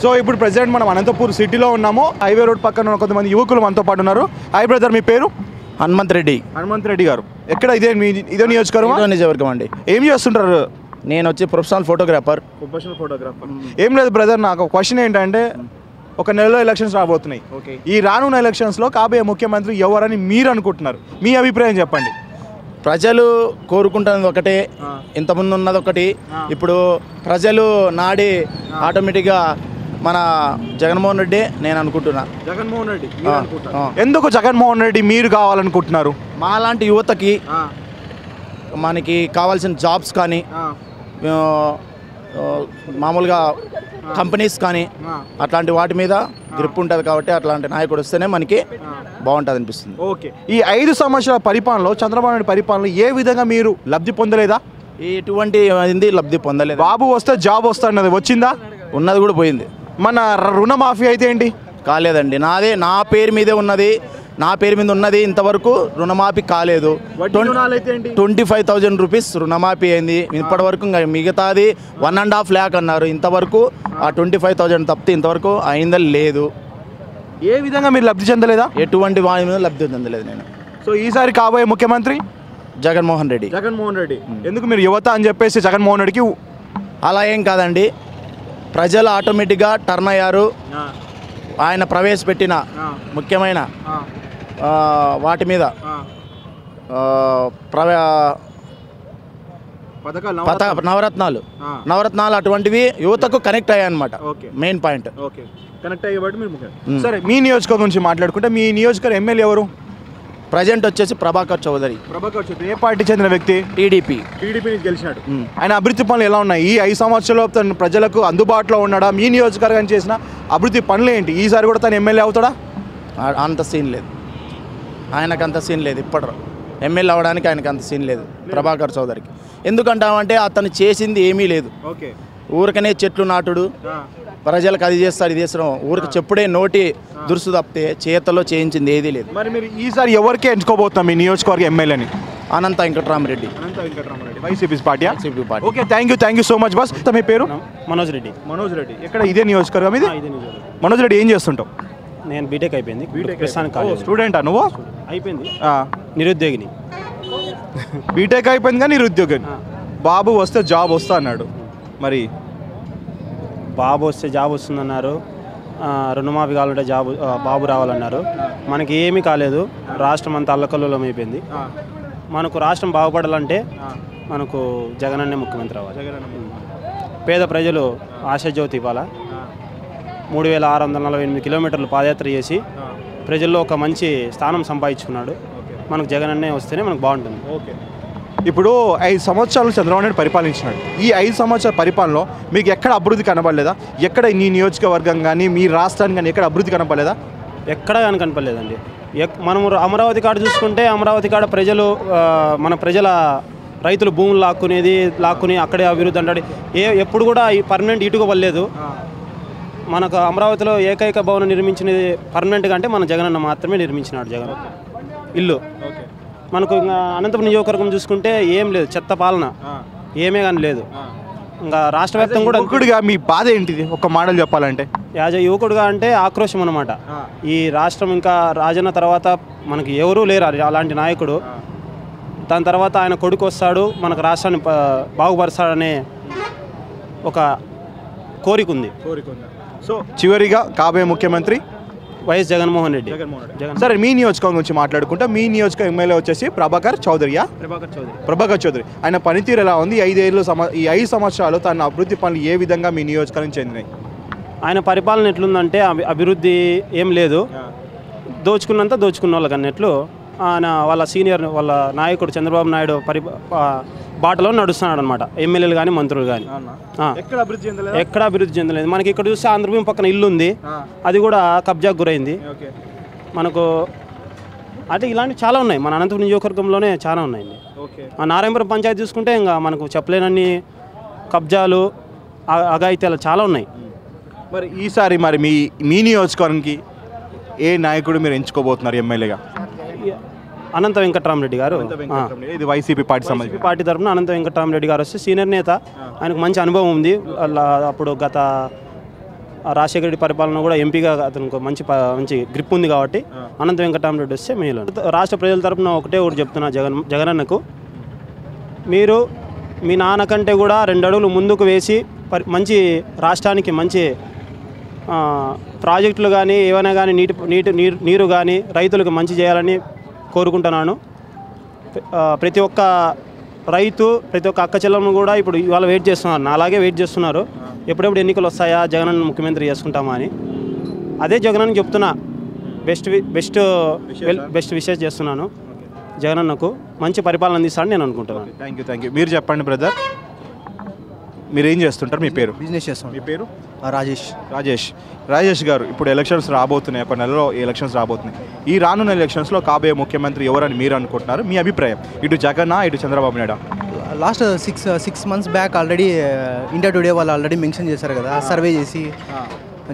So ఇప్పుడు president మనం అనంతపూర్ సిటీలో ఉన్నాము. హైవే రోడ్ పక్కన కొంతమంది యువకులు మనతో పాటు ఉన్నారు. హాయ్ బ్రదర్, మీ పేరు? హనుమంత్ రెడ్డి గారు. ఎక్కడ ఇదే నియోజకవర్గం అండి. ఏం చేస్తుంటారు? నేను వచ్చి ప్రొఫెషనల్ ఫోటోగ్రాఫర్. ఏం లేదు బ్రదర్, నాకు క్వశ్చన్ ఏంటంటే ఒక నెలలో ఎలక్షన్స్ రాబోతున్నాయి. ఈ రానున్న ఎలక్షన్స్లో కాబోయే ముఖ్యమంత్రి ఎవరని మీరు అనుకుంటున్నారు? మీ అభిప్రాయం చెప్పండి. ప్రజలు కోరుకుంటున్నది ఒకటే, ఇంతకుముందు ఉన్నది ఒకటి. ఇప్పుడు ప్రజలు నాడి ఆటోమేటిక్గా మన జగన్మోహన్ రెడ్డి నేను అనుకుంటున్నా. ఎందుకు జగన్మోహన్ రెడ్డి మీరు కావాలనుకుంటున్నారు? మాలాంటి యువతకి మనకి కావాల్సిన జాబ్స్ కానీ మామూలుగా కంపెనీస్ కానీ అట్లాంటి వాటి మీద గ్రిప్ ఉంటుంది కాబట్టి అట్లాంటి నాయకుడు వస్తేనే మనకి బాగుంటుంది అనిపిస్తుంది. ఓకే, ఈ 5 సంవత్సరాల పరిపాలనలో చంద్రబాబు నాయుడు పరిపాలనలో ఏ విధంగా మీరు లబ్ధి పొందలేదా? ఎటువంటి లబ్ధి పొందలేదు. బాబు వస్తే జాబ్ వస్తున్నది, వచ్చిందా? ఉన్నది కూడా పోయింది. మన రుణమాఫీ అయితే ఏంటి? కాలేదండి. నా పేరు మీదే ఉన్నది. నా పేరు మీద ఉన్నది ఇంతవరకు రుణమాఫీ కాలేదు. 25,000 రూపీస్ రుణమాఫీ అయింది ఇప్పటి వరకు. మిగతాది 1.5 lakh అన్నారు. ఇంతవరకు ఆ 25,000 తప్పితే ఇంతవరకు అయిందా లేదు. ఏ విధంగా మీరు లబ్ధి చెందలేదా? ఎటువంటి వాడి మీద లబ్ధి చెందలేదు నేను. సో ఈసారి కాబోయే ముఖ్యమంత్రి జగన్మోహన్ రెడ్డి. ఎందుకు మీరు యువత అని చెప్పేసి జగన్మోహన్ రెడ్డికి? అలా ఏం కాదండి, ప్రజలు ఆటోమేటిక్గా టర్న్ అయ్యారు. ఆయన ప్రవేశపెట్టిన ముఖ్యమైన వాటి మీద నవరత్నాలు అటువంటివి యువతకు కనెక్ట్ అయ్యాయన్నమాట. మెయిన్ పాయింట్ కనెక్ట్ అయ్యేవాడు. సరే, మీ నియోజకవర్గం గురించి మాట్లాడుకుంటే మీ నియోజకవర్గం ఎమ్మెల్యే ఎవరు? ప్రజెంట్ వచ్చేసి ప్రభాకర్ చౌదరి. ఏ పార్టీ చెందిన వ్యక్తి? టీడీపీ గెలిచినాడు. ఆయన అభివృద్ధి పనులు ఎలా ఉన్నాయి? ఈ 5 సంవత్సరాలు తన ప్రజలకు అందుబాటులో ఉన్నాడా? మీ నియోజకవర్గం చేసిన అభివృద్ధి పనులు ఏంటి? ఈసారి కూడా తను ఎమ్మెల్యే అవుతాడా? అంత సీన్ లేదు ఆయనకు, అంత సీన్ లేదు. ఇప్పుడు ఎమ్మెల్యే అవ్వడానికి ఆయనకు అంత సీన్ లేదు ప్రభాకర్ చౌదరికి. ఎందుకంటామంటే అతను చేసింది ఏమీ లేదు. ఊరికనే చెట్లు నాటుడు, ప్రజలకు అది చేస్తారు ఇది చేస్తాం, ఊరికి చెప్పుడే నోటి దురుసు తప్పితే చేతల్లో చేయించింది ఏదీ లేదు. మరి మీరు ఈసారి ఎవరికి ఎంచుకోబోతున్నాం మీ నియోజకవర్గ ఎమ్మెల్యేని? Anantha Venkatarami Reddy, YCP party. Okay, thank you so much boss. మీ పేరు? మనోజ్ రెడ్డి. ఎక్కడ ఇదే నియోజకవర్గం ఇది? మనోజ్ రెడ్డి, ఏం చేస్తుంటావు? నేను బీటెక్ అయిపోయింది. స్టూడెంటా నువ్వు? అయిపోయింది. నిరుద్యోగిని. బీటెక్ అయిపోయింది కానీ నిరుద్యోగిని. బాబు వస్తే జాబ్ వస్తా అన్నాడు. మరి బాబు వస్తే జాబ్ వస్తుందన్నారు. రుణమాఫీ కావాలంటే బాబు రావాలన్నారు. మనకి ఏమీ కాలేదు. రాష్ట్రం అంతా అల్లకల్లోలం అయిపోయింది. మనకు రాష్ట్రం బాగుపడాలంటే మనకు జగనన్నే ముఖ్యమంత్రి అవ్వాలి. పేద ప్రజలు ఆశాజ్యోతి ఇవ్వాలా. 3648 కిలోమీటర్లు పాదయాత్ర చేసి ప్రజల్లో ఒక మంచి స్థానం సంపాదించుకున్నాడు. మనకు జగనన్నే వస్తేనే మనకు బాగుంటుంది. ఓకే, ఇప్పుడు 5 సంవత్సరాలు చంద్రబాబు నాయుడు పరిపాలించినాడు. ఈ 5 సంవత్సరాల పరిపాలనలో మీకు ఎక్కడ అభివృద్ధి కనపడలేదా? ఎక్కడ నీ నియోజకవర్గం కానీ మీ రాష్ట్రానికి కానీ ఎక్కడ అభివృద్ధి కనపడలేదా? ఎక్కడ కానీ కనపడలేదండి. మనము అమరావతి కాడ చూసుకుంటే అమరావతి కాడ ప్రజలు మన ప్రజల రైతులు భూములు లాక్కుని అక్కడే అభివృద్ధి అంటాడు. ఎప్పుడు కూడా ఈ పర్మనెంట్ ఇటుక వల్లేదు. మనకు అమరావతిలో ఏకైక భవనం నిర్మించినది పర్మనెంట్గా అంటే మన జగనన్న మాత్రమే నిర్మించినాడు. జగన్ ఇల్లు. మనకు ఇంకా అనంతపురం నియోజకవర్గం చూసుకుంటే ఏం లేదు, చెత్త పాలన ఏమే కానీ లేదు. ఇంకా రాష్ట్ర వ్యాప్తంగా కూడా. యువకుడిగా మీ బాధ ఏంటిది ఒక మాటలు చెప్పాలంటే? యాజ్ యువకుడుగా అంటే ఆక్రోశం అన్నమాట. ఈ రాష్ట్రం ఇంకా రాజన్న తర్వాత మనకి ఎవరూ లేరు అలాంటి నాయకుడు. దాని తర్వాత ఆయన కొడుకు వస్తాడు, మనకు రాష్ట్రాన్ని బాగుపరుస్తాడనే ఒక కోరిక ఉంది. సో చివరిగా కాబోయే ముఖ్యమంత్రి వైఎస్ జగన్మోహన్ రెడ్డి. సరే, మీ నియోజకవర్గం గురించి మాట్లాడుకుంటే మీ నియోజకవర్గం ఎమ్మెల్యే వచ్చేసి ప్రభాకర్ చౌదరి. ఆయన పనితీరు ఎలా ఉంది? ఈ 5 సంవత్సరాలు తన అభివృద్ధి పనులు ఏ విధంగా మీ నియోజకవర్గం చెందినాయి? ఆయన పరిపాలన ఎట్లుందంటే అభివృద్ధి ఏం లేదు. దోచుకున్న వాళ్ళకి అన్నట్లు ఆయన వాళ్ళ సీనియర్ వాళ్ళ నాయకుడు చంద్రబాబు నాయుడు బాటలో నడుస్తున్నాడు అనమాట. ఎమ్మెల్యేలు కానీ మంత్రులు కానీ ఎక్కడ అభివృద్ధి చెందలేదు. మనకి ఇక్కడ చూస్తే ఆంధ్రభూమి పక్కన ఇల్లు ఉంది, అది కూడా కబ్జాకు గురైంది. మనకు అంటే ఇలాంటివి చాలా ఉన్నాయి. మన అనంతపురం నియోజకవర్గంలోనే చాలా ఉన్నాయండి. నారాయణపురం పంచాయతీ చూసుకుంటే ఇంకా మనకు చెప్పలేనన్ని కబ్జాలు అఘాయిత్యాలు చాలా ఉన్నాయి. మరి ఈసారి మీ నియోజకవర్గానికి ఏ నాయకుడు మీరు ఎంచుకోబోతున్నారు ఎమ్మెల్యేగా? అనంత వెంకటరామరెడ్డి గారు. ఇది వైసీపీ పార్టీ తరఫున అనంత వెంకటరామరెడ్డి గారు వస్తే సీనియర్ నేత. ఆయనకు మంచి అనుభవం ఉంది. అప్పుడు గత రాజశేఖర రెడ్డి పరిపాలన కూడా ఎంపీగా అతనికి మంచి గ్రిప్ ఉంది కాబట్టి అనంత వెంకటరామరెడ్డి వస్తే మేలు. రాష్ట్ర ప్రజల తరపున ఒకటే చెప్తున్నా జగనన్నకు, మీరు మీ నాన్న కంటే కూడా 2 అడుగులు ముందుకు వేసి మంచి రాష్ట్రానికి మంచి ప్రాజెక్టులు కానీ ఏవైనా కానీ నీరు కానీ రైతులకు మంచి చేయాలని కోరుకుంటున్నాను. ప్రతి ఒక్క రైతు ప్రతి ఒక్క అక్క చెల్లెలను కూడా ఇప్పుడు ఇవాళ వెయిట్ చేస్తున్నారు, అలాగే వెయిట్ చేస్తున్నారు ఎప్పుడెప్పుడు ఎన్నికలు వస్తాయా జగనన్న ముఖ్యమంత్రి చేసుకుంటామా అని. అదే జగనన్న చెప్తున్నా, బెస్ట్ విషెస్ చేస్తున్నాను. జగనన్నకు మంచి పరిపాలన అందిస్తాడని నేను అనుకుంటున్నాను. Thank you. మీరు చెప్పండి బ్రదర్, మీరు ఏం చేస్తుంటారు? మీ పేరు? బిజినెస్ చేస్తాం. మీ పేరు? రాజేష్ గారు, ఇప్పుడు ఎలక్షన్స్ రాబోతున్నాయి, ఒక నెలలో ఎలక్షన్స్ రాబోతున్నాయి. ఈ రానున్న ఎలక్షన్స్లో కాబోయే ముఖ్యమంత్రి ఎవరని మీరు అనుకుంటున్నారు? మీ అభిప్రాయం, ఇటు జగన్ ఇటు Chandrababu Naidu? Last six months back already India today వాళ్ళు ఆల్రెడీ మెన్షన్ చేశారు కదా, సర్వే చేసి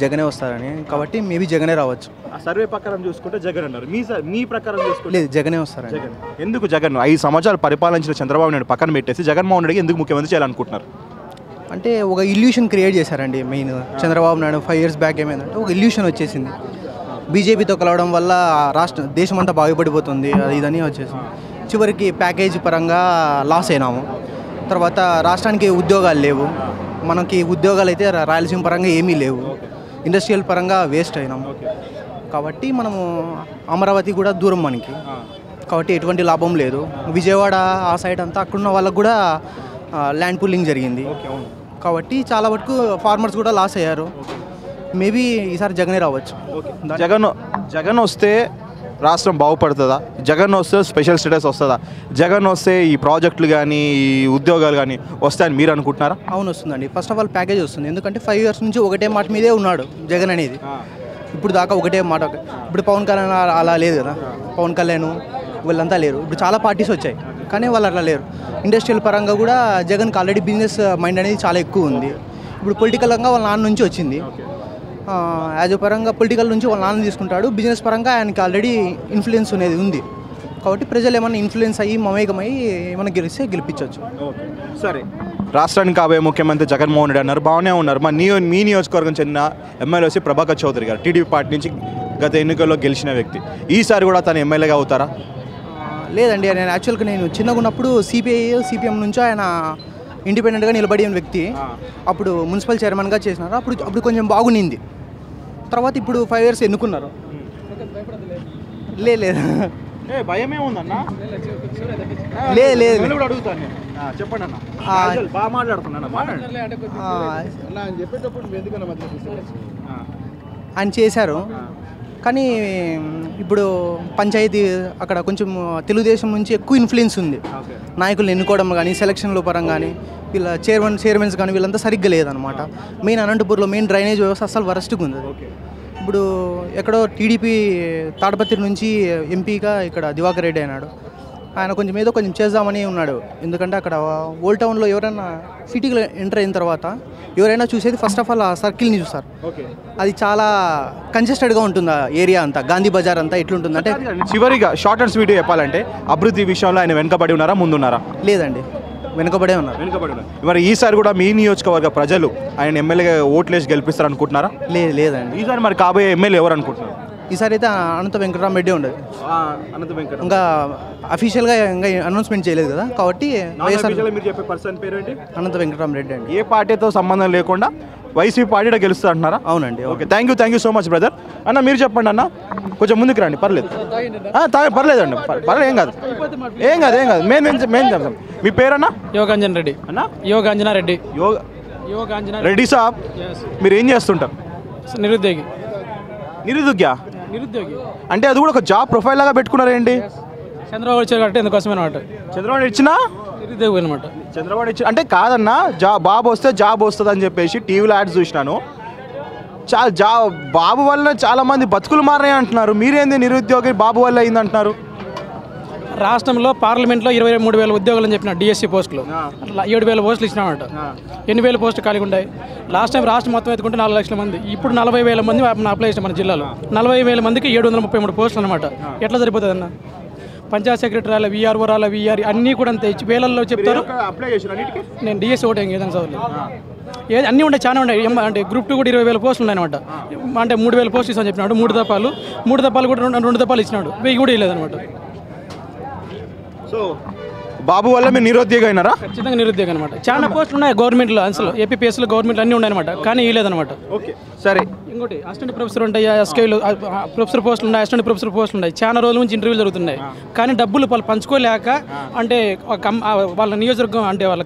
జగనే వస్తారని. కాబట్టి మేబీ జగనే రావచ్చు. సర్వే ప్రకారం చూసుకుంటే జగన్ అన్నారు, మీ ప్రకారం చూసుకుంటే లేదు జగనే వస్తారని. ఎందుకు జగన్ 5 సంవత్సరాలు పరిపాలించిన చంద్రబాబు నాయుడు పక్కన పెట్టేసి జగన్మోహన్ రెడ్డికి ఎందుకు ముఖ్యమంత్రి చేయాలనుకుంటున్నారు? అంటే ఒక ఇల్యూషన్ క్రియేట్ చేశారండి. Main Chandrababu Naidu 5 years back ఏమైందంటే ఒక ఇల్యూషన్ వచ్చేసింది, బీజేపీతో కలవడం వల్ల దేశం అంతా బాగుపడిపోతుంది అది ఇదని వచ్చేసింది. చివరికి ప్యాకేజీ పరంగా లాస్ అయినాము. తర్వాత రాష్ట్రానికి ఉద్యోగాలు లేవు, మనకి ఉద్యోగాలు అయితే రాయలసీమ పరంగా ఏమీ లేవు, ఇండస్ట్రియల్ పరంగా వేస్ట్ అయినాము. కాబట్టి మనము అమరావతి కూడా దూరం మనకి, కాబట్టి ఎటువంటి లాభం లేదు. విజయవాడ ఆ సైడ్ అంతా అక్కడున్న వాళ్ళకు కూడా ల్యాండ్ పూలింగ్ జరిగింది, కాబట్టి చాలా వరకు ఫార్మర్స్ కూడా లాస్ అయ్యారు. మేబీ ఈసారి జగనే రావచ్చు. జగన్ వస్తే రాష్ట్రం బాగుపడుతుందా? జగన్ వస్తే స్పెషల్ స్టేటస్ వస్తుందా? జగన్ వస్తే ఈ ప్రాజెక్టులు కానీ ఈ ఉద్యోగాలు కానీ వస్తాయని మీరు అనుకుంటున్నారా? అవును వస్తుందండి. ఫస్ట్ ఆఫ్ ఆల్ ప్యాకేజ్ వస్తుంది, ఎందుకంటే 5 years నుంచి ఒకటే మాట మీదే ఉన్నాడు జగన్ అనేది. ఇప్పుడు దాకా ఒకటే మాట. ఇప్పుడు పవన్ కళ్యాణ్ అలా లేదు కదా, పవన్ కళ్యాణ్ వీళ్ళంతా లేరు. ఇప్పుడు చాలా పార్టీస్ వచ్చాయి కానీ వాళ్ళు అట్లా లేరు. ఇండస్ట్రియల్ పరంగా కూడా జగన్కి ఆల్రెడీ బిజినెస్ మైండ్ అనేది చాలా ఎక్కువ ఉంది. ఇప్పుడు పొలిటికల్గా వాళ్ళ నాన్న నుంచి వచ్చింది, యాజ్ పరంగా పొలిటికల్ నుంచి వాళ్ళ నాన్న తీసుకుంటాడు, బిజినెస్ పరంగా ఆయనకి ఆల్రెడీ ఇన్ఫ్లుయెన్స్ అనేది ఉంది. కాబట్టి ప్రజలు ఏమైనా ఇన్ఫ్లుయెన్స్ అయ్యి మమేకమై ఏమైనా గెలిపించవచ్చు. సరే, రాష్ట్రానికి కాబోయే ముఖ్యమంత్రి జగన్మోహన్ రెడ్డి అన్నారు, బాగానే ఉన్నారు. మీ నియోజకవర్గం చెందిన ఎమ్మెల్యే ప్రభాకర్ చౌదరి గారు టీడీపీ పార్టీ నుంచి గత ఎన్నికల్లో గెలిచిన వ్యక్తి, ఈసారి కూడా తను ఎమ్మెల్యేగా అవుతారా? లేదండి, నేను యాక్చువల్గా నేను చిన్నగా ఉన్నప్పుడు సిపిఎం నుంచి ఆయన ఇండిపెండెంట్గా నిలబడిన వ్యక్తి. అప్పుడు మున్సిపల్ చైర్మన్గా చేసినారు. అప్పుడు కొంచెం బాగునింది. తర్వాత ఇప్పుడు 5 years ఎన్నుకున్నారు. లేదు భయమే ఉందన్నా? లేదు అడుగుతాను, చెప్పండి అన్న. బాగా మాట్లాడుతున్నా, ఆయన చేశారు. కానీ ఇప్పుడు పంచాయతీ అక్కడ కొంచెం తెలుగుదేశం నుంచి ఎక్కువ ఇన్ఫ్లుయెన్స్ ఉంది. నాయకులు ఎన్నుకోవడం కానీ సెలక్షన్ల పరంగా కానీ వీళ్ళ చైర్మన్స్ కానీ వీళ్ళంతా సరిగ్గా లేదనమాట. మెయిన్ అనంతపూర్లో మెయిన్ డ్రైనేజ్ వ్యవస్థ అసలు వరస్ట్గా ఉంది. ఇప్పుడు ఎక్కడో టీడీపీ తాడపత్రి నుంచి ఎంపీగా ఇక్కడ దివాకర్ రెడ్డి అయినాడు. ఆయన కొంచెం చేద్దామని ఉన్నాడు. ఎందుకంటే అక్కడ ఓల్డ్ టౌన్లో ఎవరైనా సిటీలో ఎంటర్ అయిన తర్వాత ఎవరైనా చూసేది ఫస్ట్ ఆఫ్ ఆల్ ఆ సర్కిల్ని చూస్తారు. అది చాలా కంజెస్టెడ్గా ఉంటుంది ఆ ఏరియా అంతా, గాంధీ బజార్ అంతా ఎట్లుంటుంది అంటే. చివరిగా షార్ట్ అండ్ స్వీట్ చెప్పాలంటే అభివృద్ధి విషయంలో ఆయన వెనుకబడి ఉన్నారా, ముందున్నారా? లేదండి, వెనుకబడే ఉన్నారు. మరి ఈసారి కూడా మీ నియోజకవర్గ ప్రజలు ఆయన ఎమ్మెల్యేగా ఓట్లేసి గెలిపిస్తారు అనుకుంటున్నారా? లేదండి. ఈసారి మరి కాబోయే ఎమ్మెల్యే ఎవరు అనుకుంటున్నారు? ఈసారి అయితే అనంత వెంకటరామరెడ్డి ఉండదు. ఇంకా అఫీషియల్గా ఇంకా అనౌన్స్మెంట్ చేయలేదు కదా, కాబట్టి అనంత వెంకటరామరెడ్డి అండి. ఏ పార్టీతో సంబంధం లేకుండా వైసీపీ పార్టీ గెలుస్తుంది అంటున్నారా? అవునండి. Okay, thank you so much brother. అన్న మీరు చెప్పండి అన్న, కొంచెం ముందుకు రండి. పర్లేదండి, పర్లేదు, ఏం కాదు మేము చెప్తాం. మీ పేరన్నా? యోగాంజన్ రెడ్డి అన్న. యోగాంజనారెడ్డి. రెడ్డి సాబ్, మీరు ఏం చేస్తుంటారు? నిరుద్యోగి అంటే అది కూడా ఒక జాబ్ ప్రొఫైల్ లాగా పెట్టుకున్నారేంటి? చంద్రబాబు వచ్చారు కాబట్టి ఎందుకోసమే అనమాట. చంద్రబాబు ఇచ్చినా నిరుద్యోగి అనమాట. చంద్రబాబు ఇచ్చి అంటే కాదన్నా, బాబు వస్తే జాబ్ వస్తుంది అని చెప్పేసి టీవీలో యాడ్స్ చూసినాను. బాబు వల్ల చాలా మంది బతుకులు మారినాయి అంటున్నారు. మీరేంది నిరుద్యోగి బాబు వల్ల అయింది అంటున్నారు? రాష్ట్రంలో పార్లమెంట్లో 23,000 ఉద్యోగాలు అని చెప్పిన డిఎస్సీ పోస్టులు, అట్లా 7,000 పోస్టులు ఇచ్చినామంట. 8,000 పోస్టులు ఖాళీగా ఉంటాయి. లాస్ట్ టైం రాష్ట్రం మొత్తం ఎత్తుకుంటే 4 లక్షల మంది, ఇప్పుడు 40,000 మంది అప్లై చేసిన మన జిల్లాలో. 40,000 మందికి 733 పోస్టులు అనమాట. ఎట్లా సరిపోతుంది అన్న? పంచాయత్ సెక్రటరీ రాలే, వీఆర్ఓ రాలే, వీఆర్ అన్నీ కూడా అంతే వేలల్లో చెప్తారు. నేను డిఎస్సీ ఒకటి ఏదైనా చదవలేదు. ఏది అన్నీ ఉండే చాలా ఉన్నాయి అంటే గ్రూప్ 2 కూడా 20,000 పోస్టులు ఉన్నాయన్నమాట. అంటే 3,000 పోస్టులు ఇస్తాను చెప్పినాడు. 3 దఫాలు కూడా 2 దఫాలు ఇచ్చినాడు. 1000 కూడా ఇవ్వలేదన్నమాట. సో బాబు వల్ల మీరు నిరుద్యోగ అయినారా? ఖచ్చితంగా నిరుద్యోగం అనమాట. చాలా పోస్టులు ఉన్నాయి గవర్నమెంట్లో, అసలు ఏపీపీఎస్లో గవర్నమెంట్ అన్నీ ఉన్నాయన్నమాట. కానీ ఇవ్వలేదన్నమాట. ఓకే సరే. ఇంకోటి అసిస్టెంట్ ప్రొఫెసర్ ఉంటాయి, ఎస్కేలు ప్రొఫెసర్ పోస్టులు ఉన్నాయి, అసిస్టెంట్ ప్రొఫెసర్ పోస్టులు ఉన్నాయి. చాలా రోజుల నుంచి ఇంటర్వ్యూలు జరుగుతున్నాయి. కానీ డబ్బులు వాళ్ళు పంచుకోలేక, అంటే వాళ్ళ నియోజకవర్గం అంటే వాళ్ళ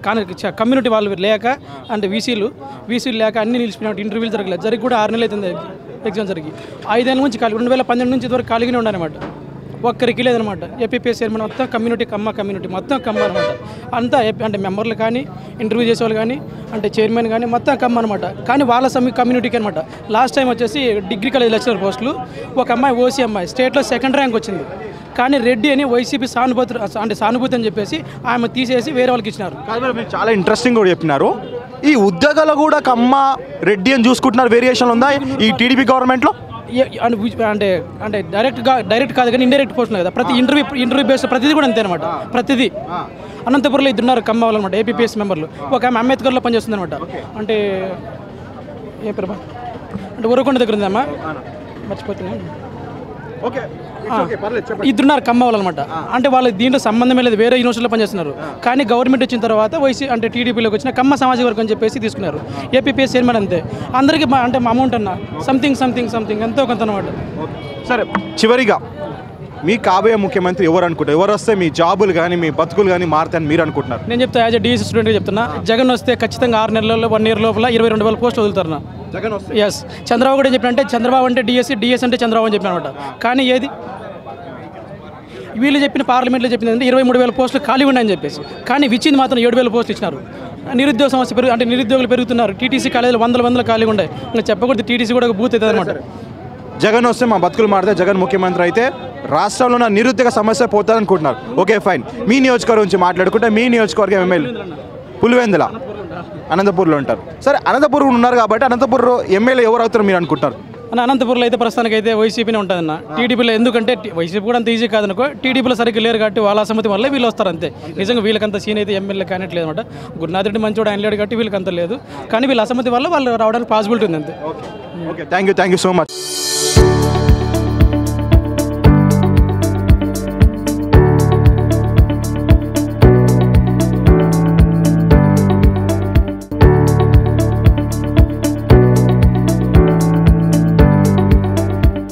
కమ్యూనిటీ వాళ్ళు లేక, అంటే వీసీలు లేక అన్ని నిలిచిపోయినట్టు ఇంటర్వ్యూలు జరగలేదు. జరిగి కూడా 6 నెలలు అవుతుంది ఎగ్జామ్ జరిగి. 5 ఏళ్ళ నుంచి 2018 నుంచి ఇదివరకు ఖాళీగానే ఉన్నారన్నమాట. ఒక్కరికి లేదనమాట. ఏపీపీఎస్ చైర్మన్ మొత్తం కమ్యూనిటీ మొత్తం కమ్మ అనమాట. అంతా అంటే మెంబర్లు కానీ, ఇంటర్వ్యూ చేసేవాళ్ళు కానీ, అంటే చైర్మన్ కానీ మొత్తం కమ్మ అనమాట. కానీ వాళ్ళ కమ్యూనిటీకి అనమాట. లాస్ట్ టైం వచ్చేసి డిగ్రీ కాలేజ్ లెక్చరర్ పోస్టులు ఒక అమ్మాయి ఓసీ అమ్మాయి స్టేట్లో 2nd ర్యాంక్ వచ్చింది. కానీ రెడ్డి అని వైసీపీ సానుభూతి అని చెప్పేసి ఆమె తీసేసి వేరే వాళ్ళకి ఇచ్చినారు. మీరు చాలా ఇంట్రెస్టింగ్ కూడా చెప్పినారు. ఈ ఉద్యోగాలు కూడా కమ్మ రెడ్డి అని చూసుకుంటున్నారు. వేరియేషన్ ఉందా ఈ టీడీపీ గవర్నమెంట్లో? అంటే డైరెక్ట్ కాదు కానీ ఇండైరెక్ట్ పోస్టులు కదా. ప్రతి ఇంటర్వ్యూ బేస్ ప్రతిదీ కూడా అంతే అనమాట. ప్రతిదీ అనంతపురంలో 2 ఉన్నారు కమ్మ వాళ్ళు అనమాట, ఏపీపీఎస్ మెంబర్లు. ఒక ఆమె అంబేద్కర్లో పనిచేస్తుంది అనమాట. అంటే ఏ పేరు అంటే ఉరకొండ దగ్గర ఉందమ్మా, మర్చిపోతున్నాను. ఓకే 2 ఉన్నారు కమ్మ వాళ్ళు అనమాట. అంటే వాళ్ళకి దీంట్లో సంబంధమే లేదు, వేరే యూనివర్సిటీలో పనిచేస్తున్నారు. కానీ గవర్నమెంట్ వచ్చిన తర్వాత అంటే టీడీపీలోకి వచ్చిన కమ్మ సామాజిక వర్గం అని చెప్పేసి తీసుకున్నారు. ఏపీపీఎస్ చైర్మన్ అంతే. అందరికీ అంటే అమౌంట్ అన్న సంథింగ్ ఎంతో కొంత అనమాట. సరే, చివరిగా మీ కాబోయే ముఖ్యమంత్రి ఎవరు అనుకుంటారు? ఎవరు వస్తే మీ జాబులు కానీ మీ బతుకులు కానీ మారుతాయని మీరు అనుకుంటున్నారు? నేను చెప్తా, యాజ్ డిఎస్సీ స్టూడెంట్గా చెప్తున్నా. జగన్ వస్తే ఖచ్చితంగా 6 నెలల్లో 1 ఇయర్ లోపల 22,000 పోస్టులు వదులుతారు. జగన్ వస్తే ఎస్. చంద్రబాబు కూడా చెప్పినంటే చంద్రబాబు అంటే డిఎస్సీ అంటే చంద్రబాబు అని చెప్పిన అనమాట. కానీ ఏది వీళ్ళు చెప్పిన పార్లమెంట్లో చెప్పింది 23,000 పోస్టులు ఖాళీ ఉన్నాయని చెప్పేసి. కానీ ఇచ్చింది మాత్రం 7,000 పోస్టులు ఇచ్చినారు. నిరుద్యోగ సమస్య అంటే నిరుద్యోగులు పెరుగుతున్నారు. టీటీసీ కాలేజీలు వందల ఖాళీగా ఉన్నాయి. ఇంకా చెప్పకూడదు, టీటీసీ కూడా బూత్ అవుతుంది అనమాట. జగన్ వస్తే మా బతుకులు మారితే, జగన్ ముఖ్యమంత్రి అయితే రాష్ట్రంలో ఉన్న నిరుద్యోగ సమస్య పోతుంది అనుకుంటున్నారు. Okay fine. మీ నియోజకవర్గం నుంచి మాట్లాడుకుంటే, మీ నియోజకవర్గం ఎమ్మెల్యే పులివెందుల అనంతపూర్లో ఉంటారు. సరే, అనంతపూర్ ఉన్నారు కాబట్టి అనంతపూర్ ఎమ్మెల్యే ఎవరు అవుతారు మీరు అనుకుంటున్నారు? అనంతపూర్లో అయితే ప్రస్తుతానికి అయితే వైసీపీనే ఉంటుందన్న. టీడీపీలో ఎందుకంటే వైసీపీ కూడా అంత ఈజీ కాదనుకో. టీడీపీలో సరిగ్గా లేరు కాబట్టి వాళ్ళ అసమ్మతి వల్ల వీళ్ళు వస్తారు అంతే. నిజంగా వీళ్ళకంత సీన్ అయితే ఎమ్మెల్యే కానట్లేదు అనమాట. గురునాథ్ రెడ్డి మంచివాడు, ఆయన లేడు కాబట్టి వీళ్ళకంత లేదు. కానీ వీళ్ళ అసమ్మతి వల్ల వాళ్ళు రావడానికి పాసిబిలిటీ ఉంది అంతే. Okay, thank you so much.